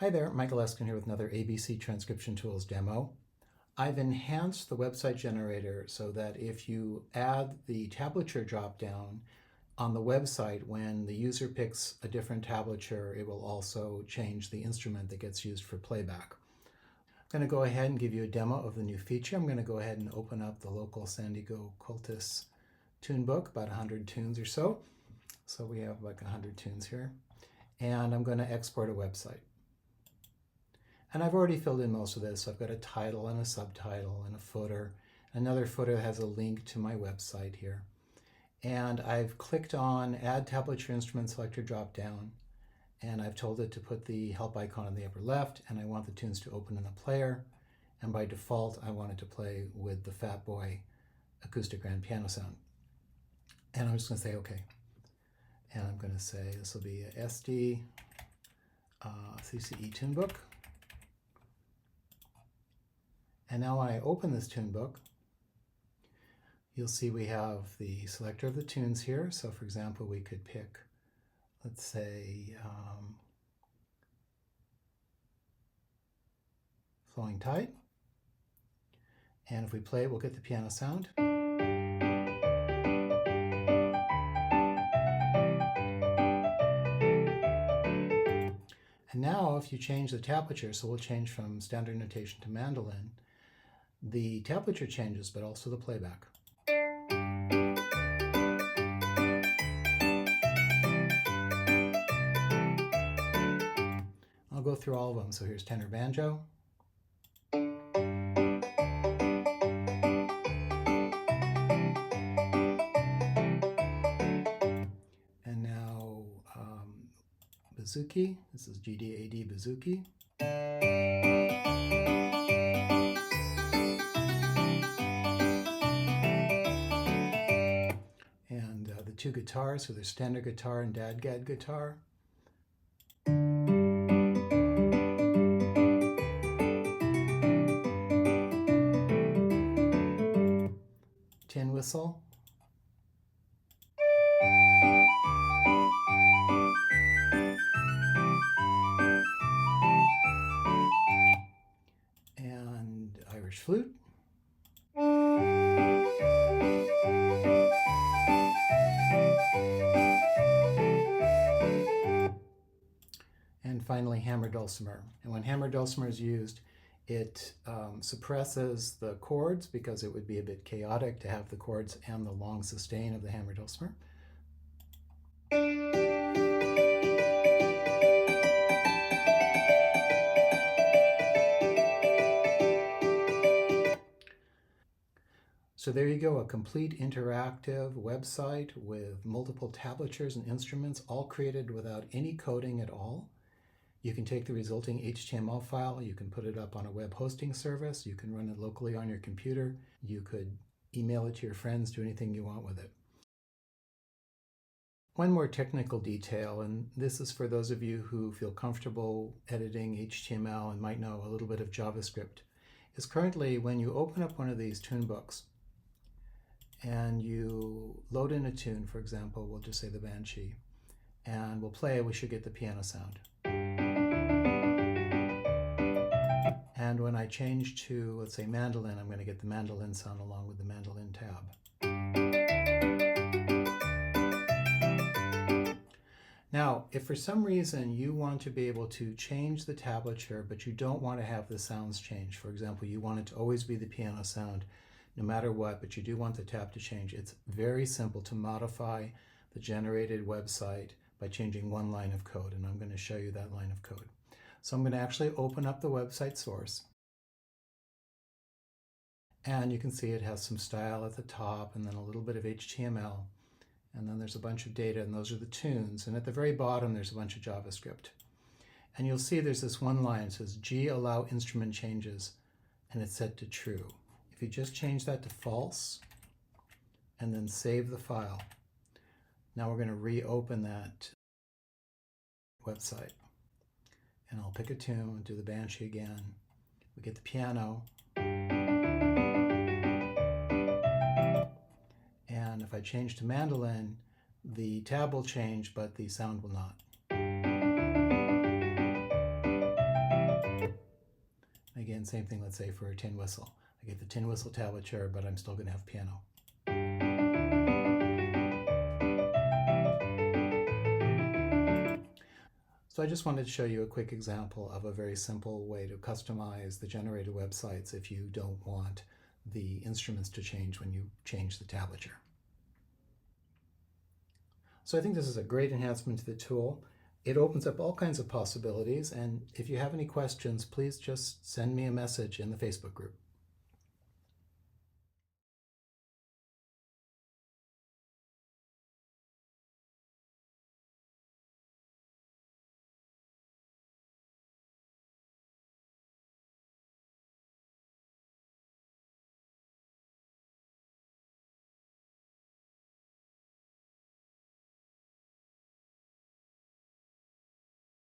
Hi there, Michael Eskin here with another ABC Transcription Tools demo. I've enhanced the website generator so that if you add the tablature dropdown on the website, when the user picks a different tablature, it will also change the instrument that gets used for playback. I'm going to go ahead and give you a demo of the new feature. I'm going to go ahead and open up the local San Diego Cultus tune book, about 100 tunes or so. So we have like 100 tunes here. And I'm going to export a website. And I've already filled in most of this. So I've got a title and a subtitle and a footer. Another footer has a link to my website here. And I've clicked on Add Tablature Instrument Selector dropdown. And I've told it to put the help icon in the upper left. And I want the tunes to open in the player. And by default, I want it to play with the Fat Boy acoustic grand piano sound. And I'm just going to say OK. And I'm going to say this will be a SD CCE tune book. And now when I open this tune book, you'll see we have the selector of the tunes here. So for example, we could pick, let's say, Flowing Tide. And if we play it, we'll get the piano sound. And now if you change the tablature, so we'll change from standard notation to mandolin, the tablature changes, but also the playback. I'll go through all of them. So here's Tenor Banjo. And now Bouzouki. This is GDAD Bouzouki. The two guitars, so there's standard guitar and DADGAD guitar. Tin whistle. And Irish flute. And finally, hammer dulcimer. And when hammer dulcimer is used, it suppresses the chords because it would be a bit chaotic to have the chords and the long sustain of the hammer dulcimer. So there you go, a complete interactive website with multiple tablatures and instruments, all created without any coding at all. You can take the resulting HTML file, you can put it up on a web hosting service, you can run it locally on your computer, you could email it to your friends, do anything you want with it. One more technical detail, and this is for those of you who feel comfortable editing HTML and might know a little bit of JavaScript, is currently when you open up one of these tune books and you load in a tune, for example, we'll just say the Banshee, and we'll play, we should get the piano sound. And when I change to, let's say, mandolin, I'm going to get the mandolin sound along with the mandolin tab. Now, if for some reason you want to be able to change the tablature, but you don't want to have the sounds change, for example, you want it to always be the piano sound no matter what, but you do want the tab to change, it's very simple to modify the generated website by changing one line of code, and I'm going to show you that line of code. So I'm going to actually open up the website source. And you can see it has some style at the top and then a little bit of HTML. And then there's a bunch of data, and those are the tunes. And at the very bottom, there's a bunch of JavaScript. And you'll see there's this one line, it says gAllowInstrumentChanges, and it's set to true. If you just change that to false, and then save the file, now we're going to reopen that website. And I'll pick a tune, do the Banshee again. We get the piano. And if I change to mandolin, the tab will change, but the sound will not. same thing, let's say, for a tin whistle. I get the tin whistle tablature, but I'm still going to have piano. So I just wanted to show you a quick example of a very simple way to customize the generated websites if you don't want the instruments to change when you change the tablature. So I think this is a great enhancement to the tool. It opens up all kinds of possibilities, and if you have any questions, please just send me a message in the Facebook group.